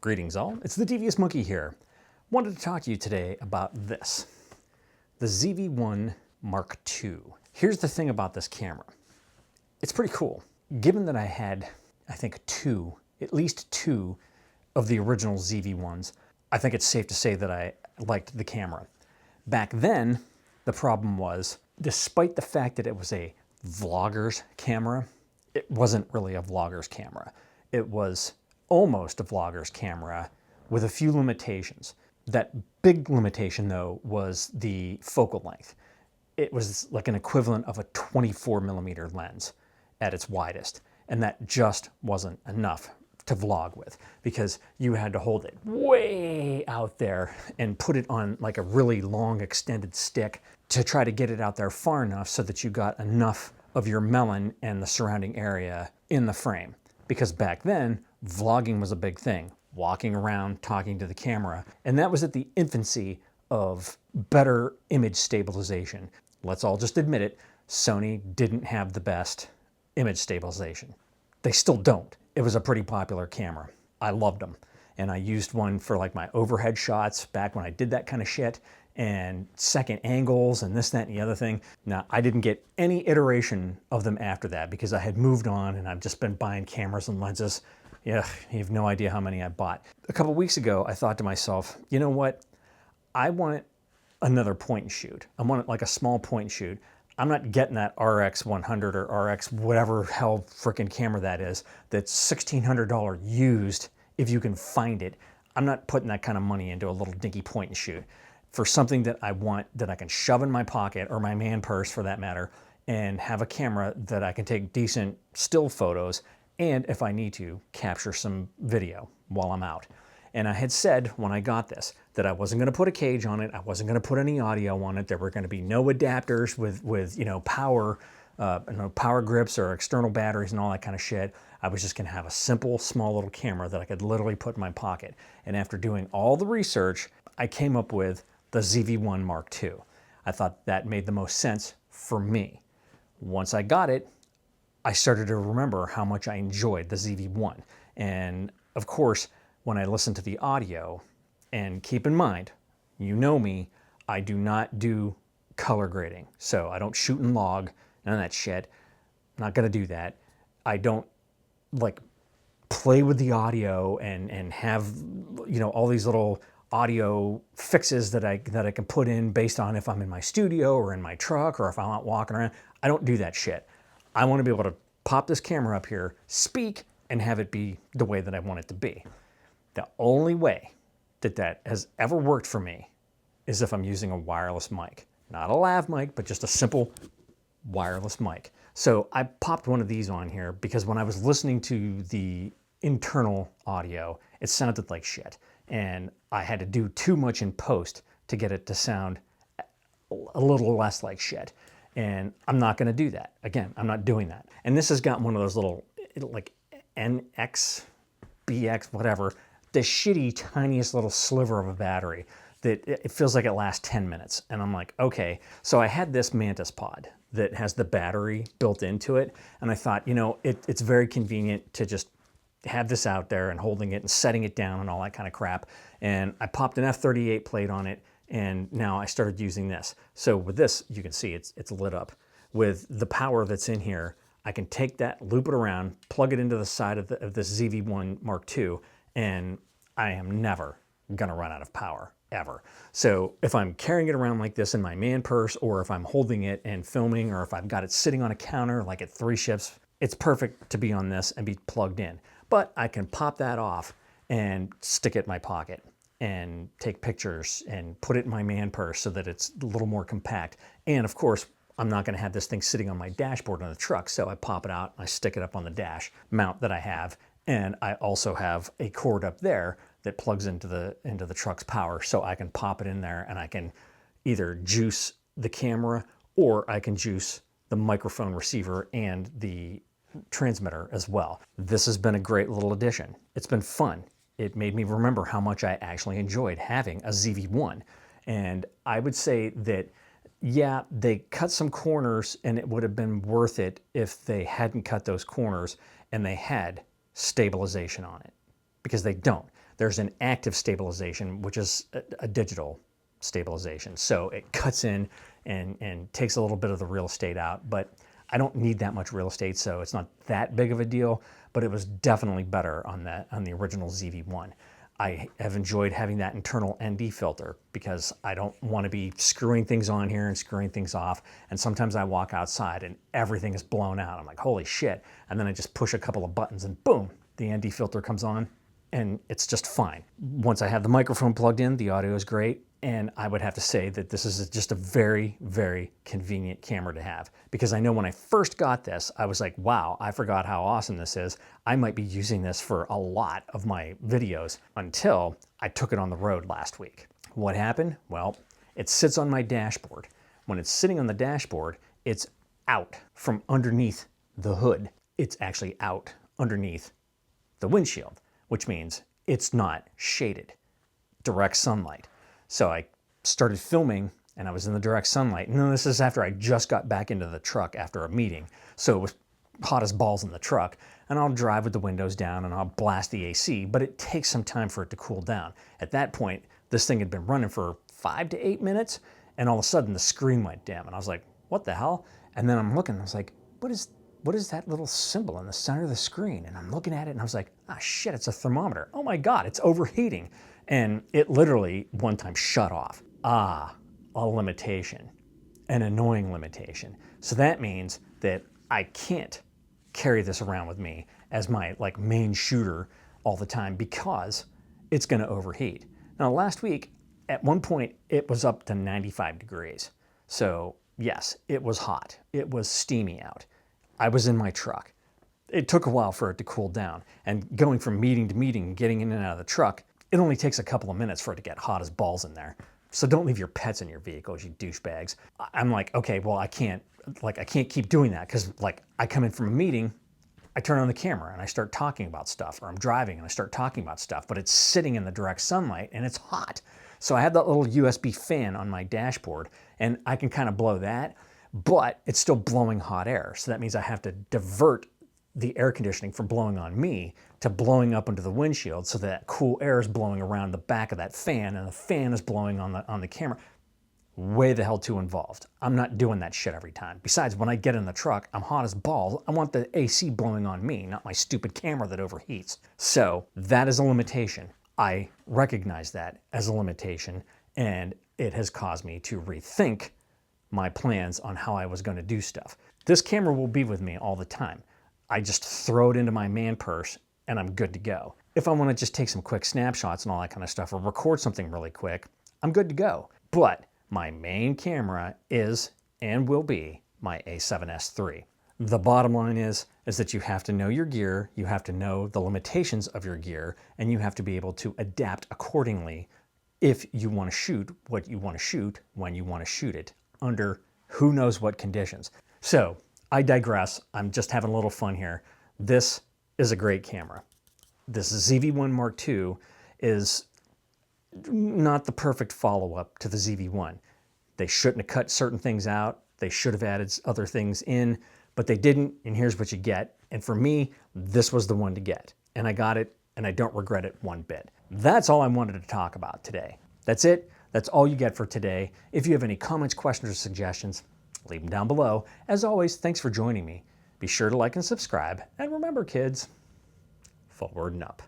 Greetings all, it's the Devious Monkey here. Wanted to talk to you today about this, the ZV1 Mark II. Here's the thing about this camera. It's pretty cool. Given that I had, I think at least two of the original ZV1s, I think it's safe to say that I liked the camera. Back then, the problem was, despite the fact that it was a vlogger's camera, it wasn't really a vlogger's camera. It was almost a vlogger's camera with a few limitations. That big limitation though was the focal length. It was like an equivalent of a 24mm lens at its widest, and that just wasn't enough to vlog with because you had to hold it way out there and put it on like a really long extended stick to try to get it out there far enough so that you got enough of your melon and the surrounding area in the frame. Because back then, vlogging was a big thing. Walking around, talking to the camera. And that was at the infancy of better image stabilization. Let's all just admit it, Sony didn't have the best image stabilization. They still don't. It was a pretty popular camera. I loved them. And I used one for like my overhead shots back when I did that kind of shit, and second angles and this, that, and the other thing. Now, I didn't get any iteration of them after that because I had moved on and I've just been buying cameras and lenses. Yeah, you have no idea how many I bought. A couple weeks ago, I thought to myself, you know what? I want another point and shoot. I want like a small point and shoot. I'm not getting that RX 100 or RX whatever hell frickin' camera that is, that's $1,600 used if you can find it. I'm not putting that kind of money into a little dinky point and shoot for something that I want that I can shove in my pocket or my man purse for that matter and have a camera that I can take decent still photos and if I need to capture some video while I'm out. And I had said when I got this that I wasn't going to put a cage on it, I wasn't going to put any audio on it, there were going to be no adapters with you know power grips or external batteries and all that kind of shit. I was just going to have a simple small little camera that I could literally put in my pocket. And after doing all the research, I came up with the ZV1 Mark II. I thought that made the most sense for me. Once I got it, I started to remember how much I enjoyed the ZV1. And of course, when I listened to the audio, and keep in mind, you know me, I do not do color grading. So I don't shoot in log, none of that shit. I'm not gonna do that. I don't like play with the audio and have, you know, all these little audio fixes that I can put in based on if I'm in my studio or in my truck or if I'm out walking around. I don't do that shit. I want to be able to pop this camera up here, speak, and have it be the way that I want it to be. The only way that has ever worked for me is if I'm using a wireless mic. Not a lav mic, but just a simple wireless mic. So I popped one of these on here because when I was listening to the internal audio, it sounded like shit. And I had to do too much in post to get it to sound a little less like shit. And I'm not gonna do that. Again, I'm not doing that. And this has got one of those little, like NX, BX, whatever, the shitty, tiniest little sliver of a battery that it feels like it lasts 10 minutes. And I'm like, okay. So I had this Mantis pod that has the battery built into it. And I thought, you know, it's very convenient to just have this out there and holding it and setting it down and all that kind of crap. And I popped an F38 plate on it and now I started using this. So with this, you can see it's lit up. With the power that's in here, I can take that, loop it around, plug it into the side of this ZV1 Mark II, and I am never gonna run out of power, ever. So if I'm carrying it around like this in my man purse, or if I'm holding it and filming, or if I've got it sitting on a counter like at 3 Ships, it's perfect to be on this and be plugged in. But I can pop that off and stick it in my pocket and take pictures and put it in my man purse so that it's a little more compact. And of course, I'm not gonna have this thing sitting on my dashboard on the truck, so I pop it out, I stick it up on the dash mount that I have, and I also have a cord up there that plugs into the truck's power, so I can pop it in there and I can either juice the camera or I can juice the microphone receiver and the transmitter as well. This has been a great little addition. It's been fun. It made me remember how much I actually enjoyed having a ZV1. And I would say that, yeah, they cut some corners and it would have been worth it if they hadn't cut those corners and they had stabilization on it, because they don't. There's an active stabilization, which is a digital stabilization. So it cuts in and takes a little bit of the real estate out, but I don't need that much real estate, so it's not that big of a deal, but it was definitely better on the original ZV1. I have enjoyed having that internal ND filter because I don't want to be screwing things on here and screwing things off. And sometimes I walk outside and everything is blown out. I'm like, holy shit. And then I just push a couple of buttons and boom, the ND filter comes on and it's just fine. Once I have the microphone plugged in, the audio is great. And I would have to say that this is just a very, very convenient camera to have, because I know when I first got this, I was like, wow, I forgot how awesome this is. I might be using this for a lot of my videos until I took it on the road last week. What happened? Well, it sits on my dashboard. When it's sitting on the dashboard, it's out from underneath the hood. It's actually out underneath the windshield, which means it's not shaded. Direct sunlight. So I started filming and I was in the direct sunlight. And this is after I just got back into the truck after a meeting. So it was hot as balls in the truck, and I'll drive with the windows down and I'll blast the AC, but it takes some time for it to cool down. At that point, this thing had been running for 5 to 8 minutes, and all of a sudden the screen went dim and I was like, what the hell? And then I'm looking, I was like, what is that little symbol in the center of the screen? And I'm looking at it and I was like, ah, shit, it's a thermometer. Oh my God, it's overheating. And it literally one time shut off. Ah, a limitation, an annoying limitation. So that means that I can't carry this around with me as my main shooter all the time because it's gonna overheat. Now last week, at one point, it was up to 95 degrees. So yes, it was hot. It was steamy out. I was in my truck. It took a while for it to cool down. And going from meeting to meeting, getting in and out of the truck, it only takes a couple of minutes for it to get hot as balls in there. So don't leave your pets in your vehicles, you douchebags. I'm like, okay, well, I can't keep doing that because I come in from a meeting, I turn on the camera and I start talking about stuff, or I'm driving and I start talking about stuff, but it's sitting in the direct sunlight and it's hot. So I have that little USB fan on my dashboard and I can kind of blow that, but it's still blowing hot air. So that means I have to divert the air conditioning from blowing on me to blowing up into the windshield so that cool air is blowing around the back of that fan and the fan is blowing on the camera. Way the hell too involved. I'm not doing that shit every time. Besides, when I get in the truck, I'm hot as balls. I want the AC blowing on me, not my stupid camera that overheats. So that is a limitation. I recognize that as a limitation, and it has caused me to rethink my plans on how I was going to do stuff. This camera will be with me all the time. I just throw it into my man purse and I'm good to go. If I want to just take some quick snapshots and all that kind of stuff or record something really quick, I'm good to go. But my main camera is and will be my A7S III. The bottom line is that you have to know your gear, you have to know the limitations of your gear, and you have to be able to adapt accordingly if you want to shoot what you want to shoot when you want to shoot it under who knows what conditions. So I digress. I'm just having a little fun here. This is a great camera. This ZV1 Mark II is not the perfect follow-up to the ZV1. They shouldn't have cut certain things out. They should have added other things in, but they didn't, and here's what you get. And for me, this was the one to get. And I got it, and I don't regret it one bit. That's all I wanted to talk about today. That's it. That's all you get for today. If you have any comments, questions, or suggestions, leave them down below. As always, thanks for joining me. Be sure to like and subscribe. And remember, kids, forward and up.